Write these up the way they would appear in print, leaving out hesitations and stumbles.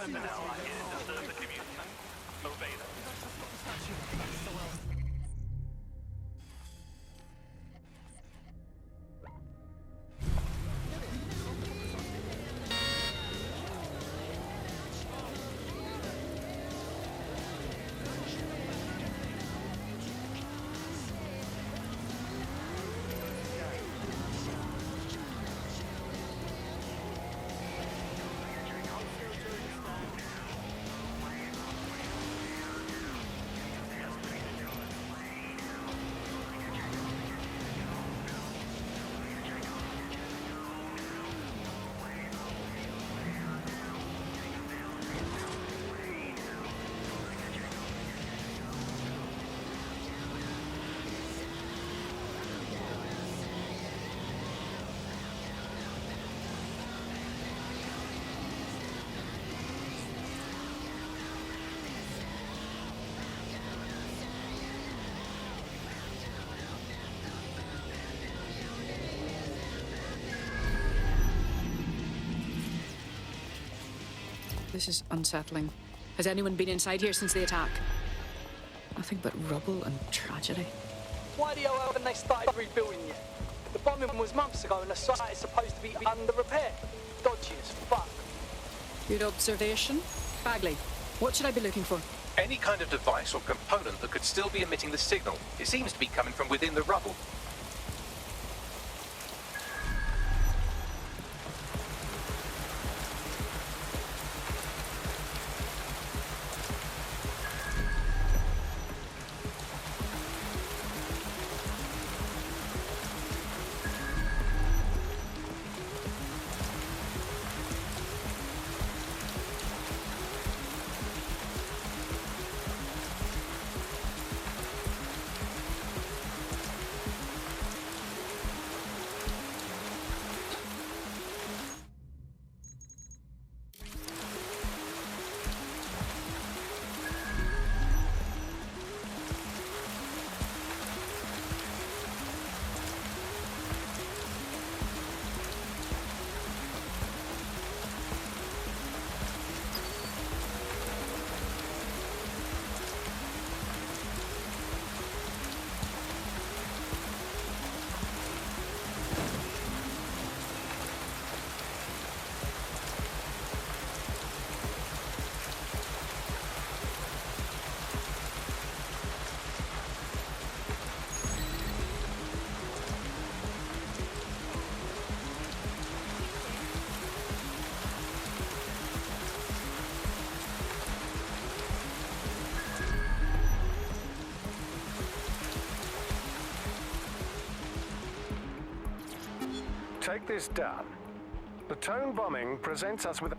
personnel are here to serve the community. Obey them. This is unsettling. Has anyone been inside here since the attack? Nothing but rubble and tragedy. Why the hell haven't they started rebuilding yet? The bombing was months ago and the site is supposed to be under repair. Dodgy as fuck. Good observation. Bagley, what should I be looking for? Any kind of device or component that could still be emitting the signal. It seems to be coming from within the rubble. Take this down. The tone bombing presents us with...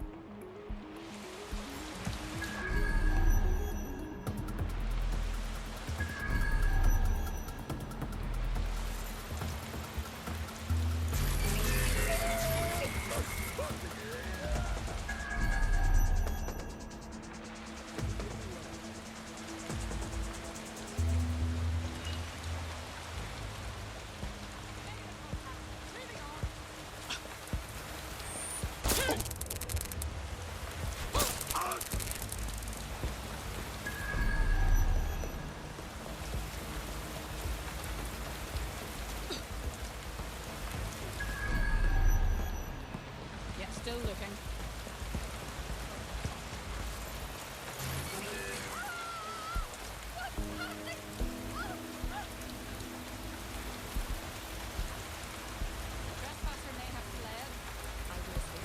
Still looking. Trespasser may have fled. I will see.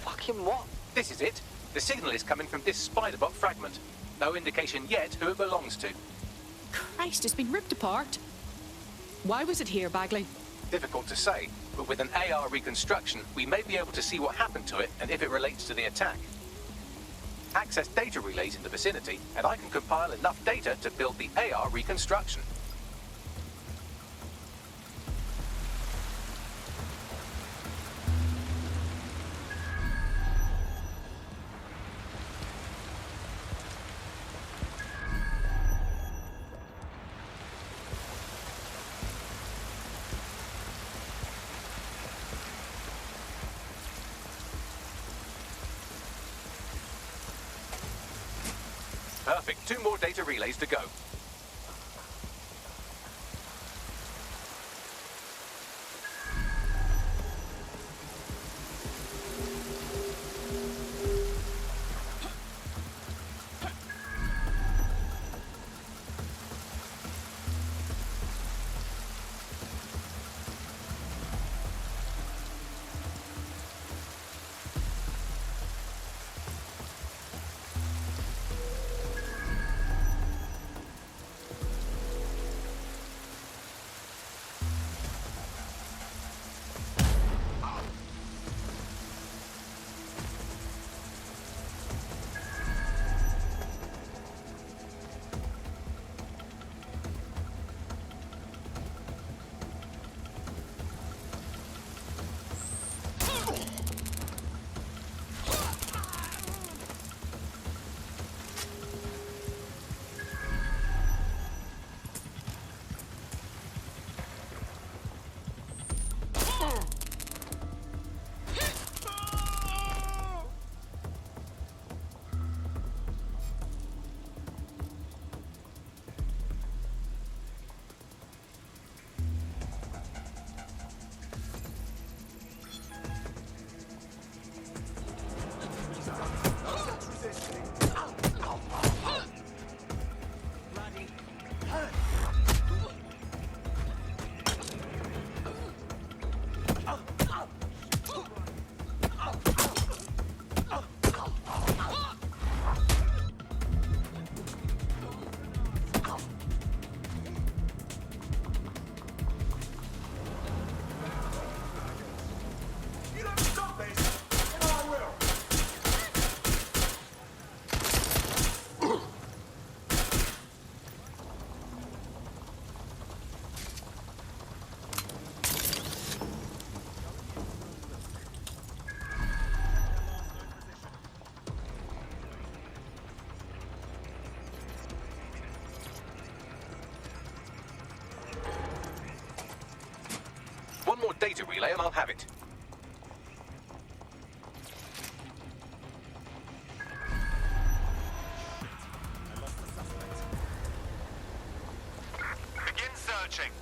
Fucking what? This is it. The signal is coming from this spider-bot fragment. No indication yet who it belongs to. Christ, it's been ripped apart. Why was it here, Bagley? Difficult to say, but with an AR reconstruction, we may be able to see what happened to it and if it relates to the attack. Access data relays in the vicinity, and I can compile enough data to build the AR reconstruction. Perfect. 2 more data relays to go. One more data relay and I'll have it. Begin searching.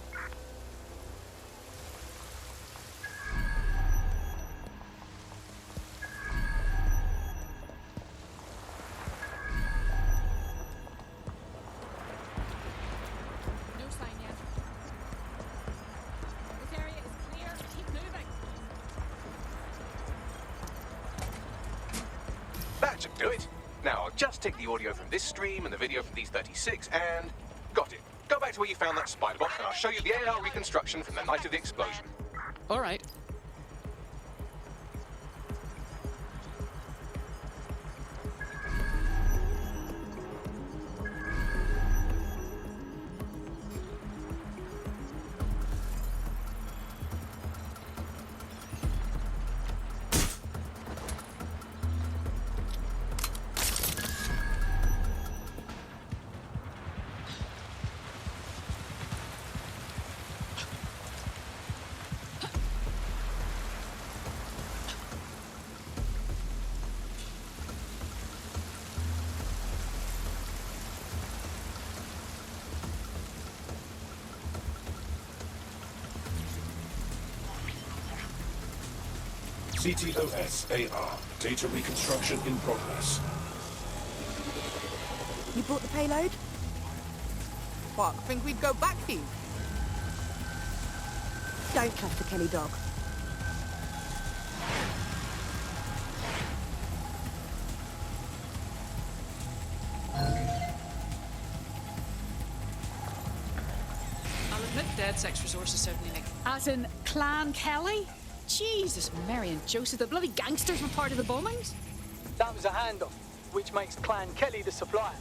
No sign yet. This area is clear. Keep moving. That should do it. Now, I'll just take the audio from this stream and the video from these 36 and... got it. Go back to where you found that spider box and I'll show you the AR reconstruction from the night of the explosion. All right. CTOS AR. Data reconstruction in progress. You brought the payload? What, think we'd go back for you? Don't trust the Kelly dog. I'll admit dead sex resources certainly Nick. As in Clan Kelly? Jesus, Mary and Joseph, the bloody gangsters were part of the bombings? That was a handoff. which makes Clan Kelly the supplier.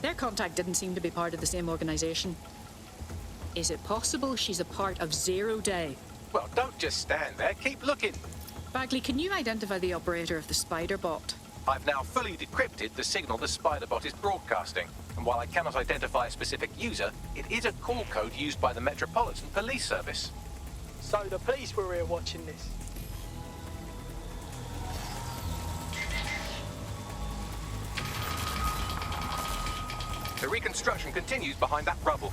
Their contact didn't seem to be part of the same organization. Is it possible she's a part of Zero Day? Well, don't just stand there. Keep looking. Bagley, can you identify the operator of the spider bot? I've now fully decrypted the signal the Spiderbot is broadcasting. And while I cannot identify a specific user, it is a call code used by the Metropolitan Police Service. So the police were here watching this. The reconstruction continues behind that rubble.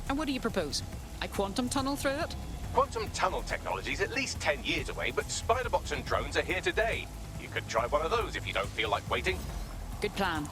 And what do you propose? I quantum tunnel through it? Quantum tunnel technology is at least 10 years away, but Spiderbots and drones are here today. You could try one of those if you don't feel like waiting. Good plan.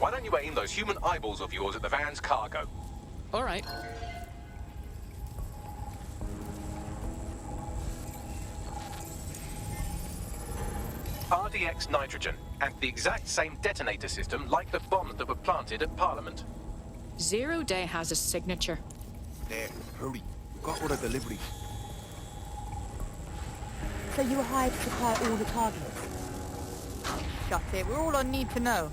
Why don't you aim those human eyeballs of yours at the van's cargo? All right. RDX nitrogen, and the exact same detonator system like the bombs that were planted at Parliament. Zero Day has a signature. There, hurry. We've got all the deliveries. So you were hired to supply all the targets? Shut it. We're all on need to know.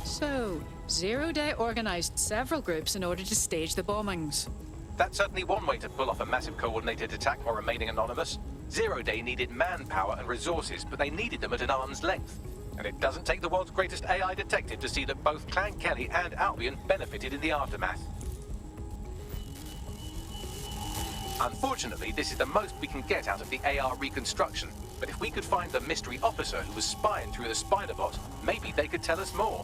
So, Zero Day organized several groups in order to stage the bombings. That's certainly one way to pull off a massive coordinated attack while remaining anonymous. Zero Day needed manpower and resources, but they needed them at an arm's length. And it doesn't take the world's greatest AI detective to see that both Clan Kelly and Albion benefited in the aftermath. Unfortunately, this is the most we can get out of the AR reconstruction. But if we could find the mystery officer who was spying through the Spiderbot, maybe they could tell us more.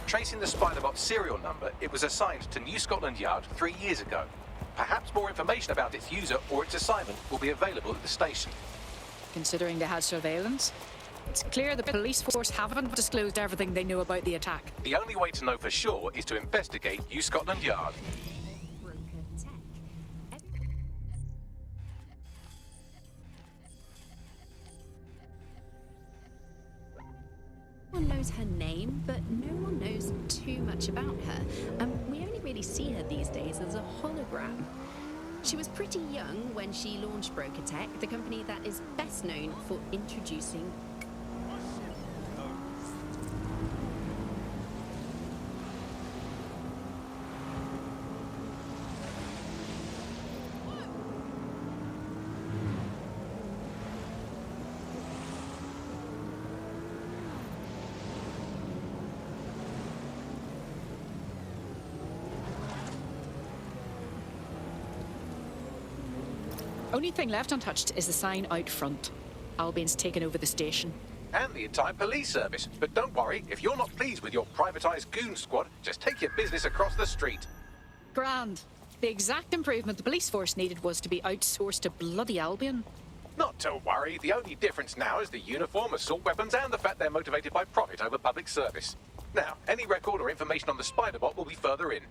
Tracing the Spiderbot's serial number, it was assigned to New Scotland Yard 3 years ago. Perhaps more information about its user or its assignment will be available at the station. Considering they had surveillance, it's clear the police force haven't disclosed everything they know about the attack. The only way to know for sure is to investigate New Scotland Yard. Everyone knows her name, but no one knows too much about her. We only really see her these days as a hologram. She was pretty young when she launched Broker Tech, the company that is best known for introducing Only thing left untouched is the sign out front. Albion's taken over the station. And the entire police service. But don't worry, if you're not pleased with your privatised goon squad, just take your business across the street. Grand. The exact improvement the police force needed was to be outsourced to bloody Albion. Not to worry, the only difference now is the uniform, assault weapons, and the fact they're motivated by profit over public service. Now, any record or information on the Spider-Bot will be further in.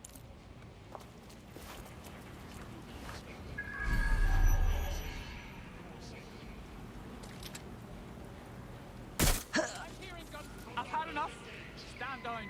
I've had enough. Stand down.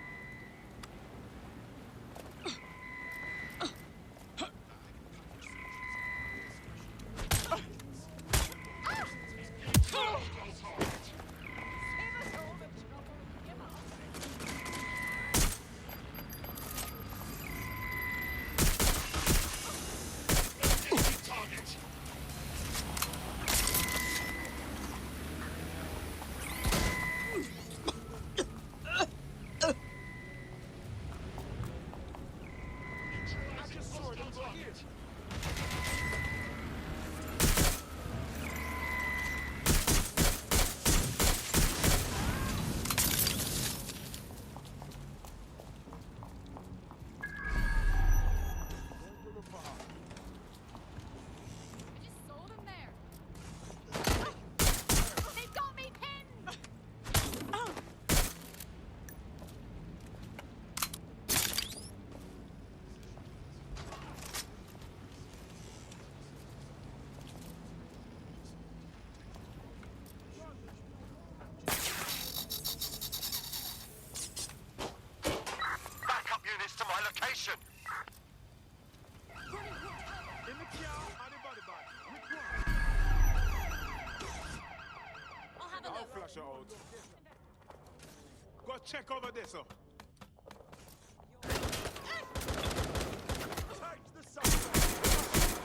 Go check over this, sir.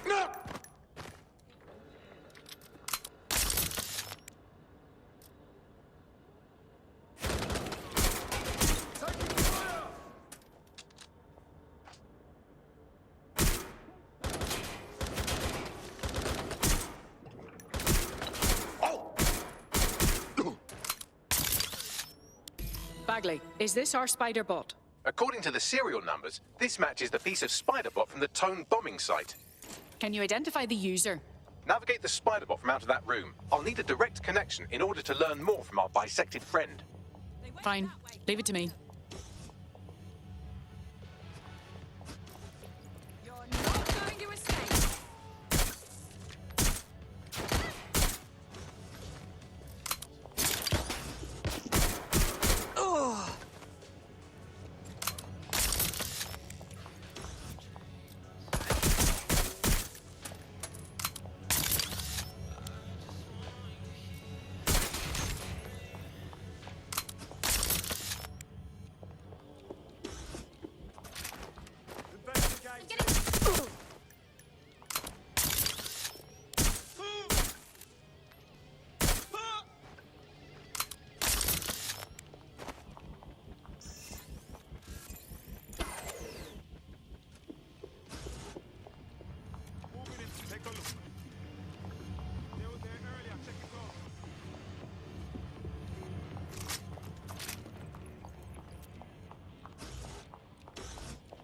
No! Bagley, is this our Spider-Bot? According to the serial numbers, this matches the piece of Spider-Bot from the Tone bombing site. Can you identify the user? Navigate the Spider-Bot from out of that room. I'll need a direct connection in order to learn more from our bisected friend. Fine. Leave it to me. You're not going to escape.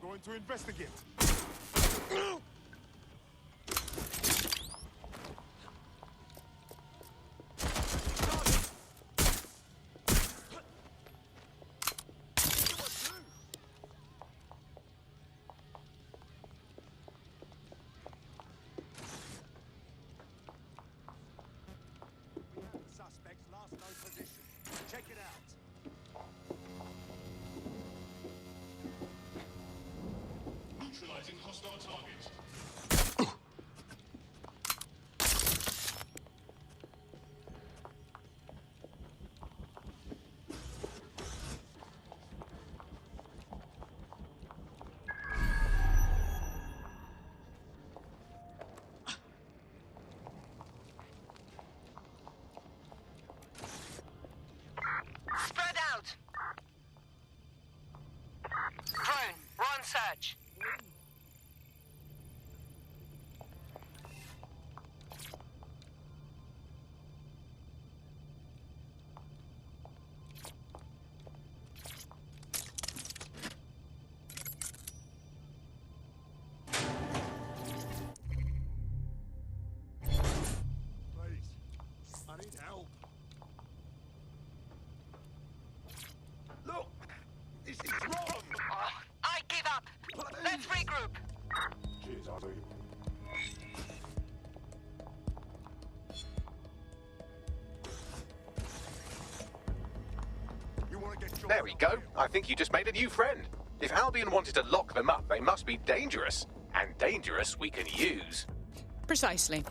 Going to investigate. Suspect's last known position. Check it out. Neutralizing hostile target. Spread out! Drone, we're on search. There we go. I think you just made a new friend. If Albion wanted to lock them up, they must be dangerous. And dangerous we can use. Precisely.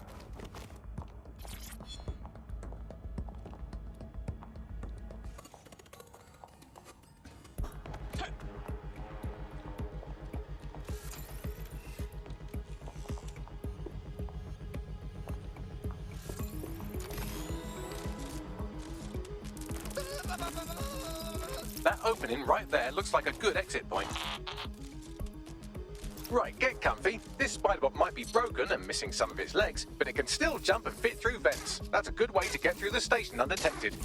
That opening right there looks like a good exit point. Right, get comfy. This spider-bot might be broken and missing some of its legs, but it can still jump and fit through vents. That's a good way to get through the station undetected.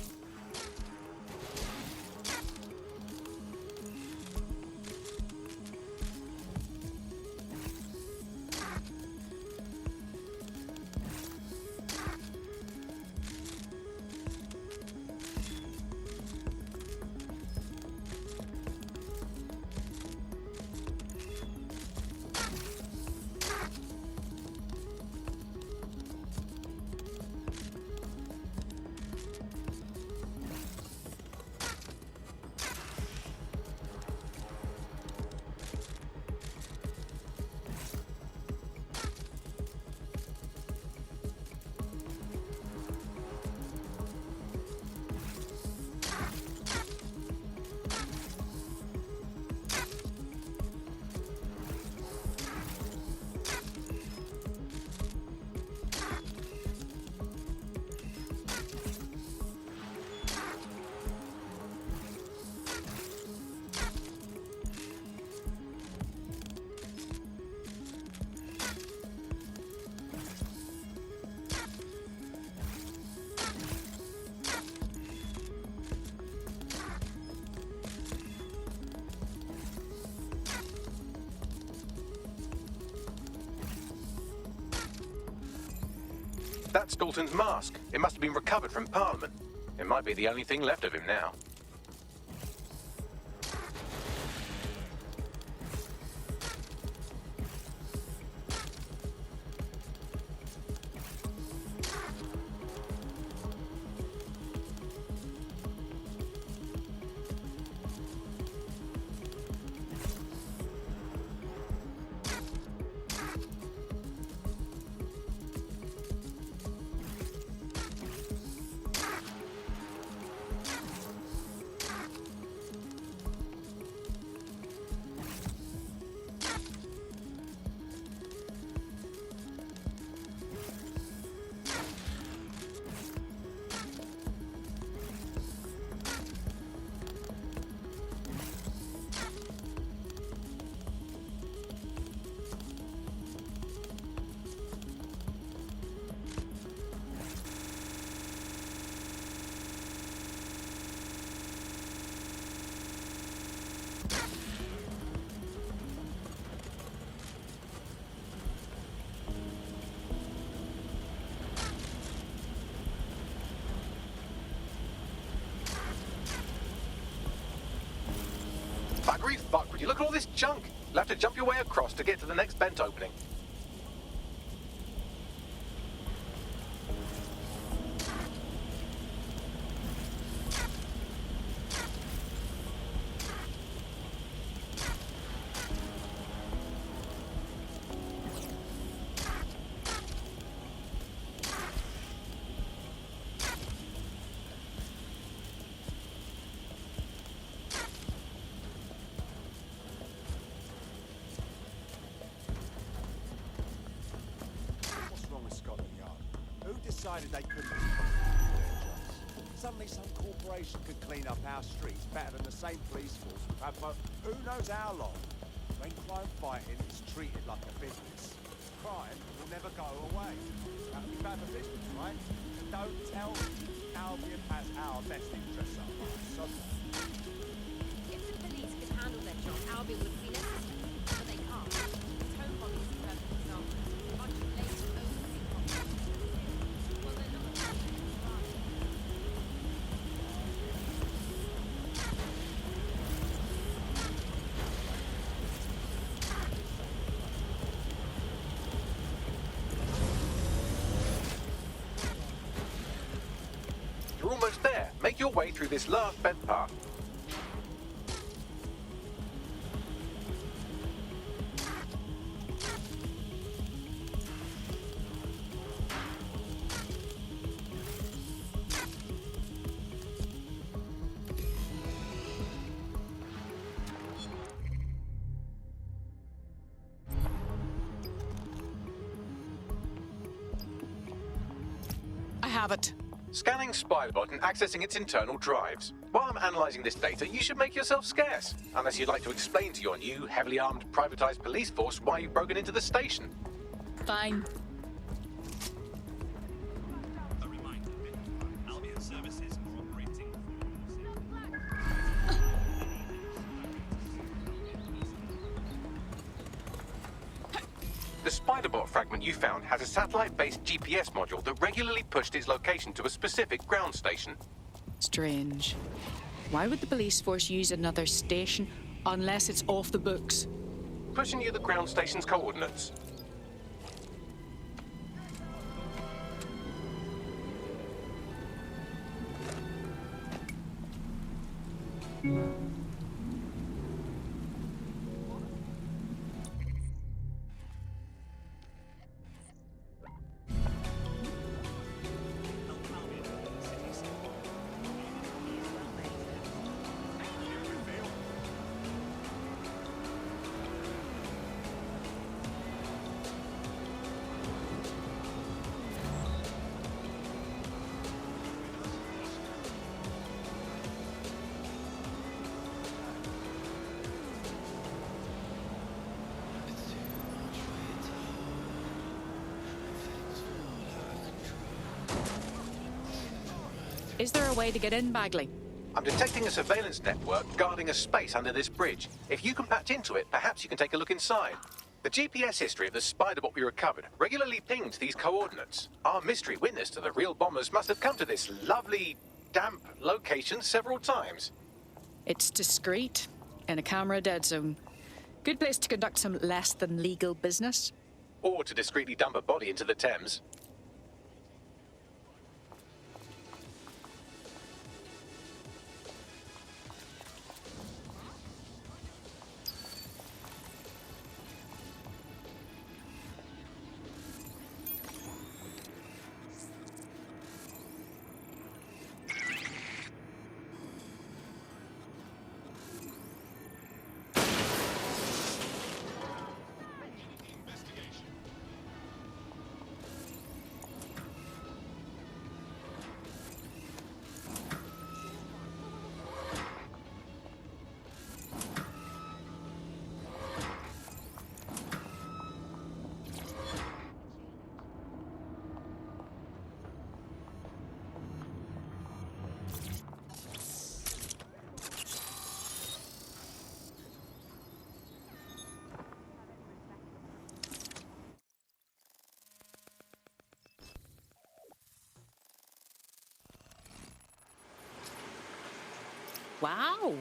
That's Dalton's mask. It must have been recovered from Parliament. It might be the only thing left of him now. Buggery fuck, would you look at all this junk? You'll have to jump your way across to get to the next vent opening. Decided they couldn't. Suddenly some corporation could clean up our streets better than the same police force we've had for who knows how long. When crime fighting is treated like a business, crime will never go away. That'll be bad for business, right? And don't tell me Albion has our best interests at heart. So If the police could handle their job, Albion would be necessary. But they can't. The home bombing is a perfect example. A bunch of lazy well, they're not You're almost there. Make your way through this last vent path. have it. Scanning Spybot and accessing its internal drives. While I'm analysing this data, you should make yourself scarce. Unless you'd like to explain to your new, heavily armed, privatised police force why you've broken into the station. Fine. A reminder, Albion services are operating. The Spiderbot fragment you found has a satellite-based GPS module that regularly pushed its location to a specific ground station. Strange. Why would the police force use another station unless it's off the books? Pushing you the ground station's coordinates. Is there a way to get in, Bagley? I'm detecting a surveillance network guarding a space under this bridge. If you can patch into it, perhaps you can take a look inside. The GPS history of the Spiderbot we recovered regularly pinged these coordinates. Our mystery witness to the real bombers must have come to this lovely, damp location several times. It's discreet, in a camera dead zone. Good place to conduct some less than legal business. Or to discreetly dump a body into the Thames. Wow!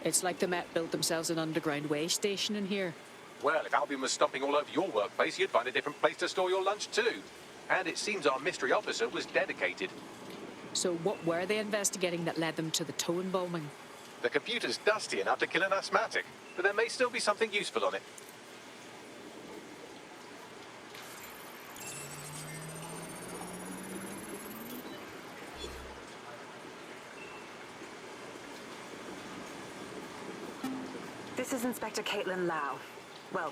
It's like the Met built themselves an underground way station in here. Well, if Albion was stomping all over your workplace, you'd find a different place to store your lunch too. And it seems our mystery officer was dedicated. So what were they investigating that led them to the towing bombing? The computer's dusty enough to kill an asthmatic, but there may still be something useful on it. This is Inspector Kaitlin Lau. Well,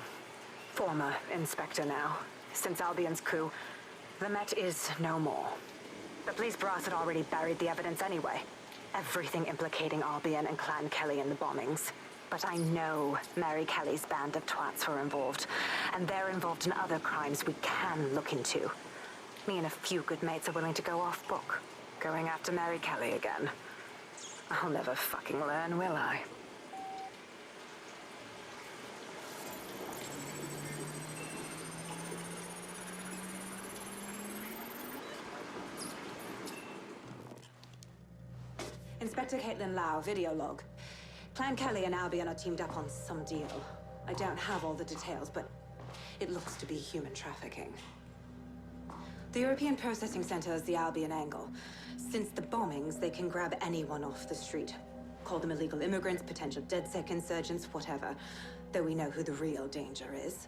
former inspector now. Since Albion's coup, the Met is no more. The police brass had already buried the evidence anyway. Everything implicating Albion and Clan Kelly in the bombings. But I know Mary Kelly's band of twats were involved, and they're involved in other crimes we can look into. Me and a few good mates are willing to go off book, going after Mary Kelly again. I'll never fucking learn, will I? Inspector Kaitlin Lau, video log. Clan Kelly and Albion are teamed up on some deal. I don't have all the details, but it looks to be human trafficking. The European Processing Center is the Albion angle. Since the bombings, they can grab anyone off the street. Call them illegal immigrants, potential DedSec insurgents, whatever. Though we know who the real danger is.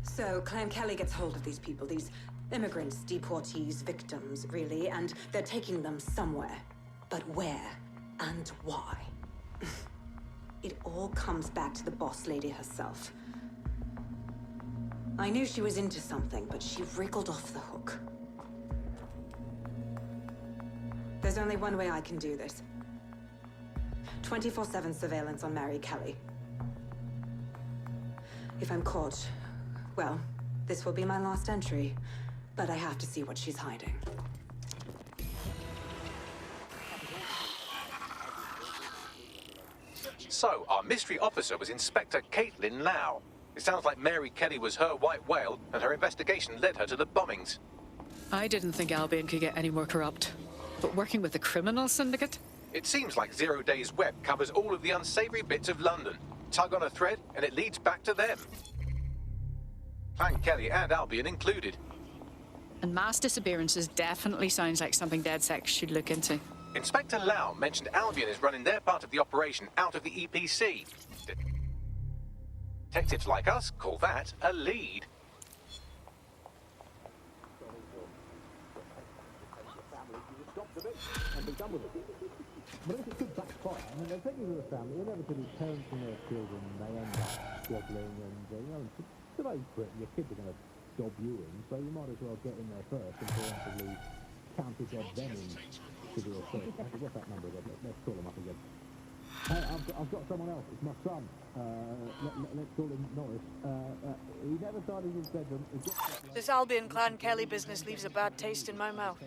So, Clan Kelly gets hold of these people, these immigrants, deportees, victims, really, and they're taking them somewhere. But where and why? It all comes back to the boss lady herself. I knew she was into something, but she wriggled off the hook. There's only one way I can do this. 24/7 surveillance on Mary Kelly. If I'm caught, well, this will be my last entry. But I have to see what she's hiding. So, our mystery officer was Inspector Kaitlin Lau. It sounds like Mary Kelly was her white whale, and her investigation led her to the bombings. I didn't think Albion could get any more corrupt. But working with the criminal syndicate? It seems like 0 Day's web covers all of the unsavory bits of London. Tug on a thread, and it leads back to them. Clan Kelly and Albion included. And mass disappearances definitely sounds like something DedSec should look into. Inspector Lau mentioned Albion is running their part of the operation out of the EPC. Detectives like us call that a lead. But if it could backfire, I mean, they're taking to the family, inevitably parents and their children, they end up squabbling and, you know, today's Britain, your kids are going to job you in, so you might as well get in there first and preemptively counter-job them in to do a search. What's that number again? Let's call them up again. Hey, I've got someone else. It's my son. Let's call him Norris. He never started his bedroom. This Albion Clan Kelly business leaves a bad taste in my mouth.